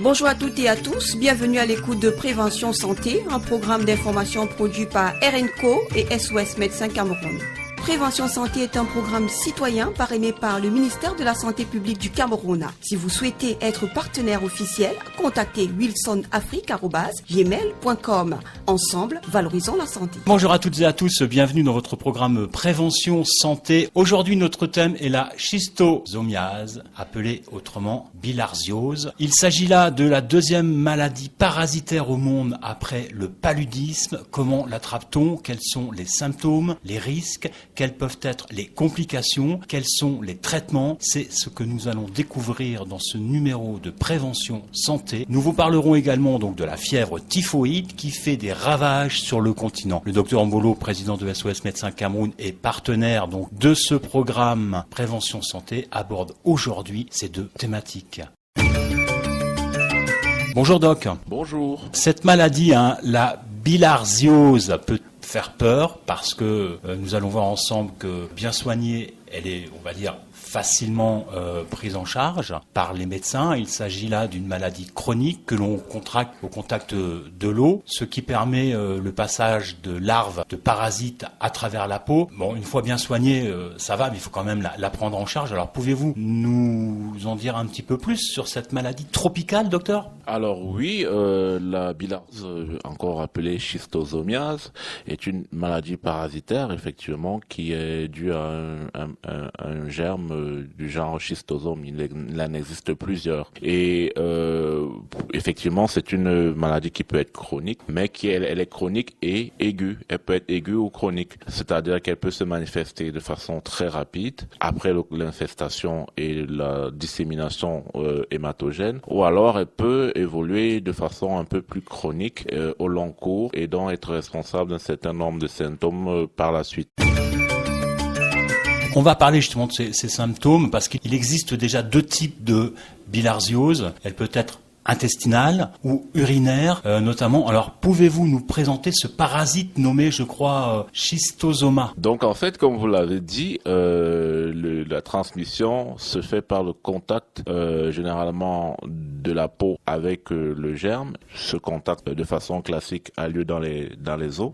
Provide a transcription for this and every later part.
Bonjour à toutes et à tous, bienvenue à l'écoute de Prévention Santé, un programme d'information produit par RNCO et SOS Médecins Cameroun. Prévention Santé est un programme citoyen parrainé par le ministère de la Santé publique du Cameroun. Si vous souhaitez être partenaire officiel, contactez wilsonafrique@gmail.com. Ensemble, valorisons la santé. Bonjour à toutes et à tous, bienvenue dans votre programme Prévention Santé. Aujourd'hui, notre thème est la schistosomiase, appelée autrement bilharziose. Il s'agit là de la deuxième maladie parasitaire au monde après le paludisme. Comment l'attrape-t-on? Quels sont les symptômes, les risques? Quelles peuvent être les complications? Quels sont les traitements? C'est ce que nous allons découvrir dans ce numéro de Prévention Santé. Nous vous parlerons également donc de la fièvre typhoïde qui fait des ravages sur le continent. Le docteur Mbolo, président de SOS Médecins Cameroun et partenaire donc de ce programme Prévention Santé, aborde aujourd'hui ces deux thématiques. Bonjour Doc. Bonjour. Cette maladie, la bilharziose, peut faire peur parce que nous allons voir ensemble que bien soignée, elle est, on va dire, facilement prise en charge par les médecins. Il s'agit là d'une maladie chronique que l'on contracte au contact de l'eau, ce qui permet le passage de larves, de parasites à travers la peau. Bon, une fois bien soignée, ça va, mais il faut quand même la prendre en charge. Alors, pouvez-vous nous en dire un petit peu plus sur cette maladie tropicale, docteur? Alors oui, la bilharziose, encore appelée schistosomiase, est une maladie parasitaire, effectivement, qui est due à un germe du genre schistosome. Il en existe plusieurs. Et effectivement, c'est une maladie qui peut être chronique, mais elle est chronique et aiguë. Elle peut être aiguë ou chronique, c'est-à-dire qu'elle peut se manifester de façon très rapide après l'infestation et la dissémination hématogène, ou alors elle peut évoluer de façon un peu plus chronique au long cours et donc être responsable d'un certain nombre de symptômes par la suite. On va parler justement de ces symptômes parce qu'il existe déjà deux types de bilharziose. Elle peut être intestinale ou urinaire notamment. Alors, pouvez-vous nous présenter ce parasite nommé, je crois, schistosoma? Donc, en fait, comme vous l'avez dit, la transmission se fait par le contact généralement de la peau avec le germe. Ce contact, de façon classique, a lieu dans les eaux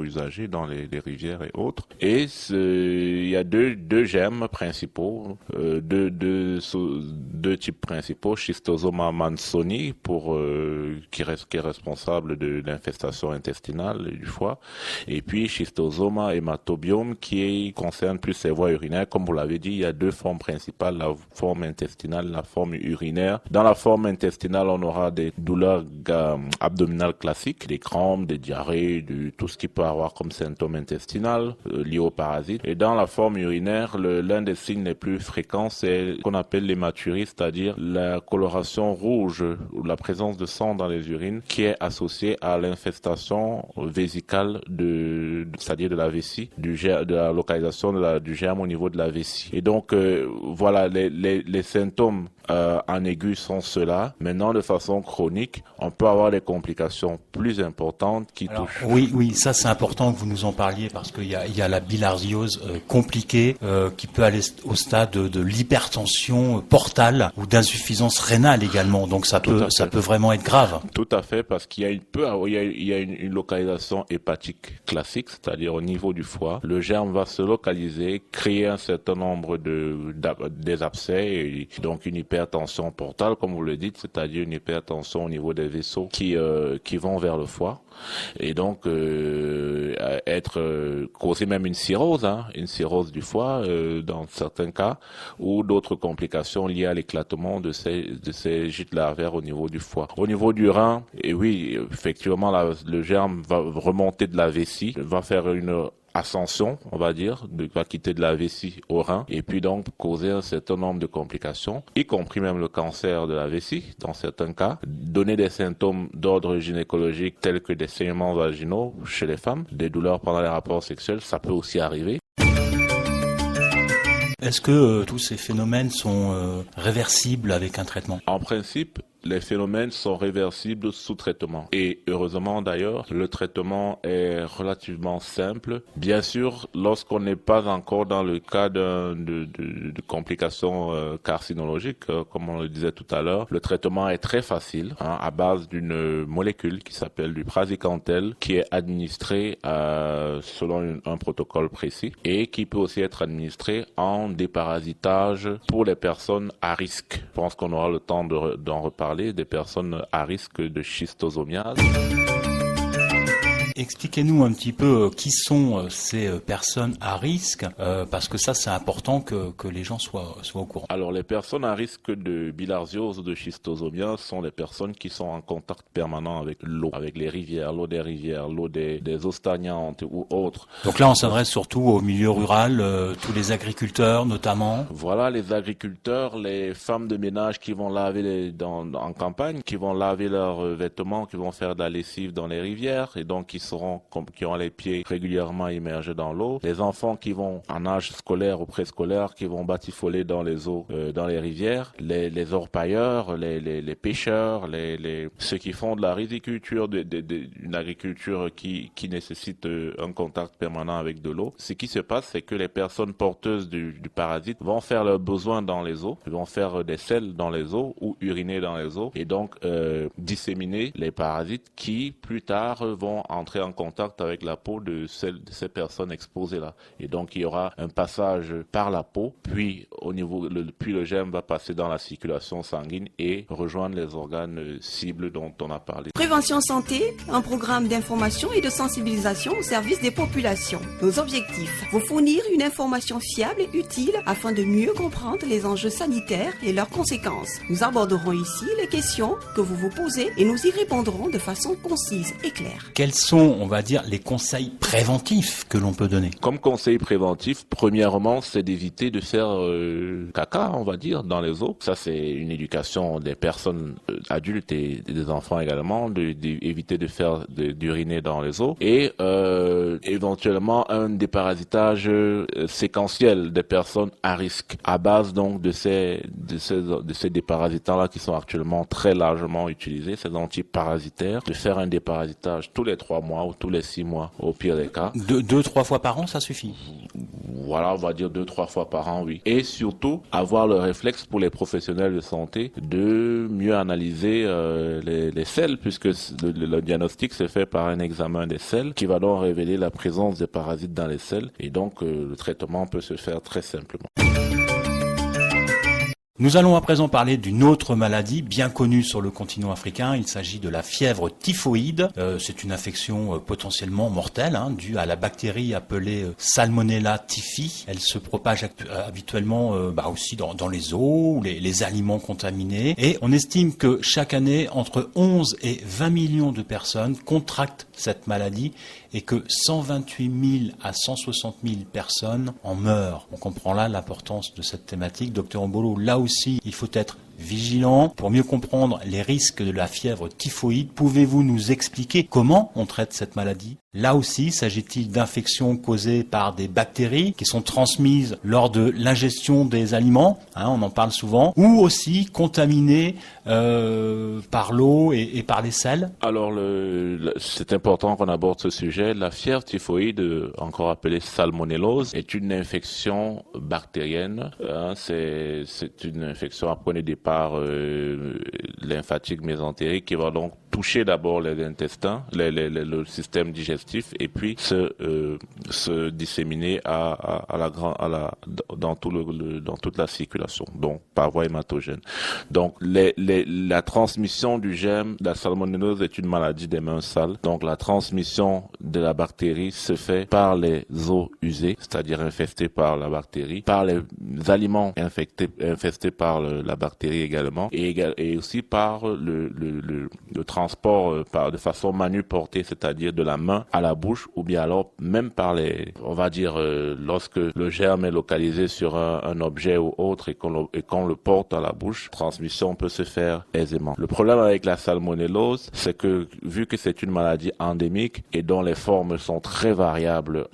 usagées, dans les rivières et autres. Et il y a deux germes principaux, deux types principaux, schistosoma mannsoni, qui est responsable de l'infestation intestinale et du foie, et puis schistosoma hematobium qui concerne plus les voies urinaires. Comme vous l'avez dit, il y a deux formes principales, la forme intestinale, la forme urinaire. Dans la forme intestinale, on aura des douleurs abdominales classiques, des crampes, des diarrhées, tout ce qui peut avoir comme symptôme intestinal lié aux parasites. Et dans la forme urinaire, l'un des signes les plus fréquents, c'est ce qu'on appelle l'hématurie, c'est-à-dire la coloration rouge ou la présence de sang dans les urines qui est associée à l'infestation vésicale c'est-à-dire de la vessie, de la localisation du germe au niveau de la vessie. Et donc, voilà, les symptômes en aigu sont ceux-là. Maintenant, de façon chronique, on peut avoir des complications plus importantes qui touchent. Oui, ça c'est important que vous nous en parliez parce qu'il y a la bilharziose compliquée qui peut aller au stade de l'hypertension portale ou d'insuffisance rénale également. Donc ça peut vraiment être grave. Tout à fait, parce qu'il y a une localisation hépatique classique, c'est-à-dire au niveau du foie. Le germe va se localiser, créer un certain nombre des abcès et donc une hypertension portale, comme vous le dites, c'est-à-dire une hypertension au niveau des vaisseaux qui vont vers le foie. Et donc causer même une cirrhose du foie dans certains cas, ou d'autres complications liées à l'éclatement de ces gîtes larvaires au niveau du foie. Au niveau du rein, et oui, effectivement, le germe va remonter de la vessie, va faire une ascension, on va dire, va quitter de la vessie au rein et puis donc causer un certain nombre de complications, y compris même le cancer de la vessie dans certains cas, donner des symptômes d'ordre gynécologique tels que des saignements vaginaux chez les femmes, des douleurs pendant les rapports sexuels, ça peut aussi arriver. Est-ce que tous ces phénomènes sont réversibles avec un traitement? En principe, les phénomènes sont réversibles sous traitement. Et heureusement d'ailleurs, le traitement est relativement simple. Bien sûr, lorsqu'on n'est pas encore dans le cas de complications carcinologiques, comme on le disait tout à l'heure, le traitement est très facile, à base d'une molécule qui s'appelle du praziquantel, qui est administrée selon un protocole précis et qui peut aussi être administré en déparasitage pour les personnes à risque. Je pense qu'on aura le temps d'en reparler, des personnes à risque de schistosomiase. Expliquez-nous un petit peu qui sont ces personnes à risque, parce que ça c'est important que les gens soient au courant. Alors les personnes à risque de bilharziose ou de schistosomiase sont les personnes qui sont en contact permanent avec l'eau, avec les rivières, l'eau des rivières, l'eau des eaux stagnantes ou autres. Donc là on s'adresse surtout au milieu rural, tous les agriculteurs notamment. Voilà, les agriculteurs, les femmes de ménage qui vont laver en campagne, qui vont laver leurs vêtements, qui vont faire de la lessive dans les rivières et donc qui ont les pieds régulièrement immergés dans l'eau, les enfants qui vont en âge scolaire ou préscolaire, qui vont batifoler dans les eaux, dans les rivières, les orpailleurs, les pêcheurs, ceux qui font de la riziculture, une agriculture qui nécessite un contact permanent avec de l'eau. Ce qui se passe, c'est que les personnes porteuses du parasite vont faire leurs besoins dans les eaux, ils vont faire des selles dans les eaux ou uriner dans les eaux et donc disséminer les parasites qui plus tard vont entrer en contact avec la peau de ces personnes exposées-là. Et donc, il y aura un passage par la peau, puis puis le germe va passer dans la circulation sanguine et rejoindre les organes cibles dont on a parlé. Prévention Santé, un programme d'information et de sensibilisation au service des populations. Nos objectifs, vous fournir une information fiable et utile afin de mieux comprendre les enjeux sanitaires et leurs conséquences. Nous aborderons ici les questions que vous vous posez et nous y répondrons de façon concise et claire. Quels sont, on va dire, les conseils préventifs que l'on peut donner? Comme conseil préventif, premièrement, c'est d'éviter de faire caca, on va dire, dans les eaux. Ça, c'est une éducation des personnes adultes et des enfants également, d'éviter d'uriner dans les eaux. Et éventuellement, un déparasitage séquentiel des personnes à risque, à base donc de ces déparasitants-là qui sont actuellement très largement utilisés, ces antiparasitaires, de faire un déparasitage tous les 3 mois ou tous les 6 mois, au pire des cas. 2-3 fois par an, ça suffit? Voilà, on va dire 2-3 fois par an, oui. Et surtout, avoir le réflexe pour les professionnels de santé de mieux analyser les selles, puisque le diagnostic se fait par un examen des selles qui va donc révéler la présence des parasites dans les selles. Et donc, le traitement peut se faire très simplement. Nous allons à présent parler d'une autre maladie bien connue sur le continent africain. Il s'agit de la fièvre typhoïde. C'est une infection potentiellement mortelle due à la bactérie appelée Salmonella typhi. Elle se propage habituellement aussi dans les eaux ou les aliments contaminés. Et on estime que chaque année, entre 11 et 20 millions de personnes contractent cette maladie et que 128 000 à 160 000 personnes en meurent. On comprend là l'importance de cette thématique. Docteur Ombolo, là aussi, il faut être vigilant pour mieux comprendre les risques de la fièvre typhoïde. Pouvez-vous nous expliquer comment on traite cette maladie? Là aussi, s'agit-il d'infections causées par des bactéries qui sont transmises lors de l'ingestion des aliments, on en parle souvent, ou aussi contaminées par l'eau et par les selles? Alors, c'est important qu'on aborde ce sujet. La fièvre typhoïde, encore appelée salmonellose, est une infection bactérienne. C'est une infection à point de départ lymphatique mésentérique qui va donc toucher d'abord les intestins, le système digestif, et puis se disséminer dans toute la circulation, donc par voie hématogène. Donc la transmission du germe, la salmonellose est une maladie des mains sales. Donc la transmission de la bactérie se fait par les eaux usées, c'est-à-dire infestées par la bactérie, par les aliments infestés par la bactérie également, et aussi par le transport transport de façon manu portée, c'est-à-dire de la main à la bouche, ou bien alors même par on va dire, lorsque le germe est localisé sur un objet ou autre et qu'on le porte à la bouche, la transmission peut se faire aisément. Le problème avec la salmonellose, c'est que vu que c'est une maladie endémique et dont les formes sont très variables,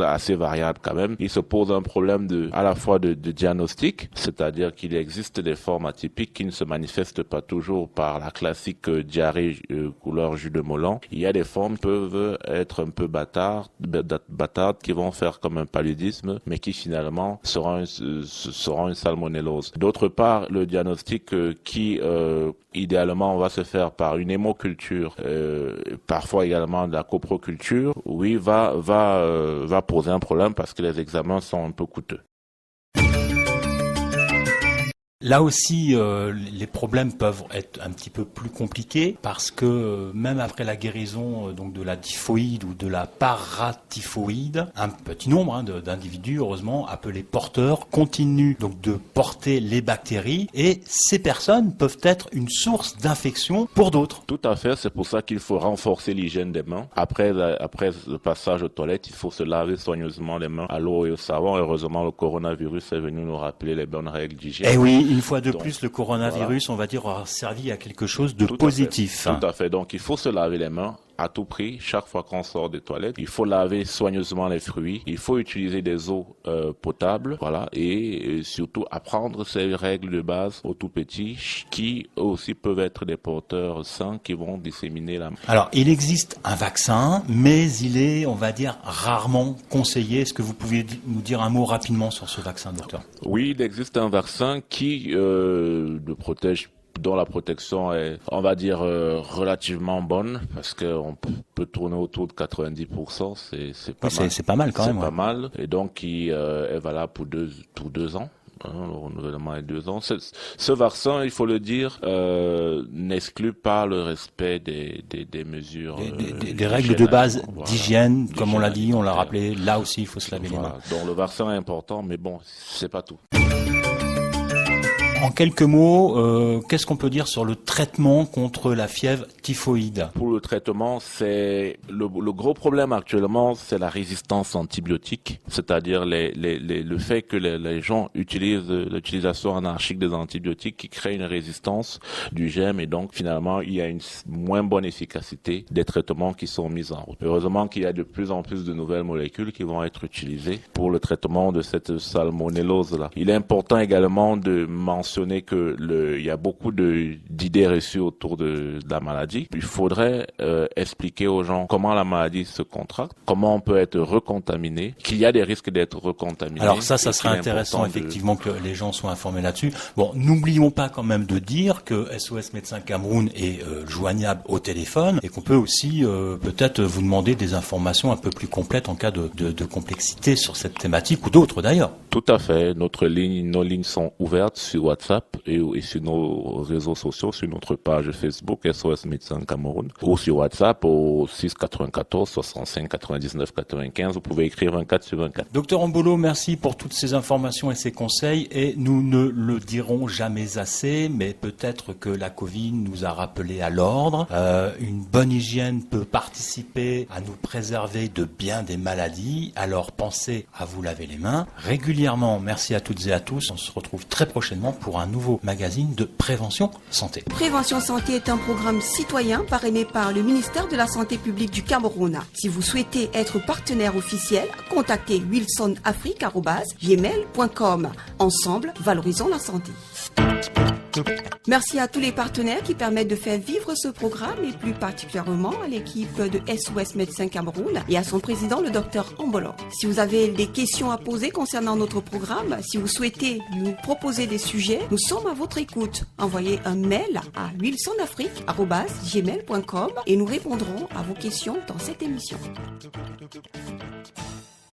assez variables quand même, il se pose un problème à la fois de diagnostic, c'est-à-dire qu'il existe des formes atypiques qui ne se manifestent pas toujours par la classique diarrhée couleur jus de melon. Il y a des formes qui peuvent être un peu bâtardes qui vont faire comme un paludisme, mais qui finalement seront une salmonellose. D'autre part, le diagnostic qui idéalement va se faire par une hémoculture, parfois également de la coproculture, oui, va poser un problème parce que les examens sont un peu coûteux. Là aussi, les problèmes peuvent être un petit peu plus compliqués parce que même après la guérison donc de la typhoïde ou de la paratyphoïde, un petit nombre d'individus, heureusement, appelés porteurs, continuent donc de porter les bactéries et ces personnes peuvent être une source d'infection pour d'autres. Tout à fait, c'est pour ça qu'il faut renforcer l'hygiène des mains. Après le passage aux toilettes, il faut se laver soigneusement les mains à l'eau et au savon. Heureusement, le coronavirus est venu nous rappeler les bonnes règles d'hygiène. Eh oui. Une fois de plus, le coronavirus, voilà, on va dire, aura servi à quelque chose de positif. Tout à fait. Donc, il faut se laver les mains à tout prix. Chaque fois qu'on sort des toilettes, il faut laver soigneusement les fruits. Il faut utiliser des eaux potables, voilà, et surtout apprendre ces règles de base aux tout petits qui aussi peuvent être des porteurs sains qui vont disséminer la. Alors, il existe un vaccin, mais il est, on va dire, rarement conseillé. Est-ce que vous pouvez nous dire un mot rapidement sur ce vaccin, docteur ? Oui, il existe un vaccin qui le protège, dont la protection est, on va dire, relativement bonne, parce qu'on peut tourner autour de 90%, c'est pas mal. C'est pas mal quand même. C'est pas mal, et donc qui est valable pour deux ans. Le renouvellement est 2 ans. Ce vaccin, il faut le dire, n'exclut pas le respect des mesures, des règles de base d'hygiène, comme on l'a dit, on l'a rappelé. Là aussi, il faut se laver les mains. Donc le vaccin est important, mais bon, c'est pas tout. En quelques mots, qu'est-ce qu'on peut dire sur le traitement contre la fièvre typhoïde ? Pour le traitement, c'est le gros problème actuellement, c'est la résistance antibiotique, c'est-à-dire le fait que les gens utilisent l'utilisation anarchique des antibiotiques qui crée une résistance du germe et donc finalement il y a une moins bonne efficacité des traitements qui sont mis en route. Heureusement qu'il y a de plus en plus de nouvelles molécules qui vont être utilisées pour le traitement de cette salmonellose-là. Il est important également de mentionner que il y a beaucoup d'idées reçues autour de la maladie. Il faudrait expliquer aux gens comment la maladie se contracte, comment on peut être recontaminé, qu'il y a des risques d'être recontaminé. Alors ça serait intéressant effectivement que les gens soient informés là-dessus. Bon, n'oublions pas quand même de dire que SOS Médecins Cameroun est joignable au téléphone et qu'on peut aussi peut-être vous demander des informations un peu plus complètes en cas de complexité sur cette thématique ou d'autres d'ailleurs. Tout à fait. Nos lignes sont ouvertes sur WhatsApp et sur nos réseaux sociaux, sur notre page Facebook SOS Médecins Cameroun ou sur WhatsApp au 6 94 65 99 95. Vous pouvez écrire 24/24. Docteur Ombolo, merci pour toutes ces informations et ces conseils et nous ne le dirons jamais assez, mais peut-être que la Covid nous a rappelé à l'ordre. Une bonne hygiène peut participer à nous préserver de bien des maladies, alors pensez à vous laver les mains régulièrement. Merci à toutes et à tous. On se retrouve très prochainement pour un nouveau magazine de Prévention Santé. Prévention Santé est un programme citoyen parrainé par le ministère de la Santé publique du Cameroun. Si vous souhaitez être partenaire officiel, contactez wilsonafrique@gmail.com. Ensemble, valorisons la santé. Merci à tous les partenaires qui permettent de faire vivre ce programme et plus particulièrement à l'équipe de SOS Médecins Cameroun et à son président, le docteur Ombolo. Si vous avez des questions à poser concernant notre programme, si vous souhaitez nous proposer des sujets, nous sommes à votre écoute. Envoyez un mail à wilsonafrique@gmail.com et nous répondrons à vos questions dans cette émission.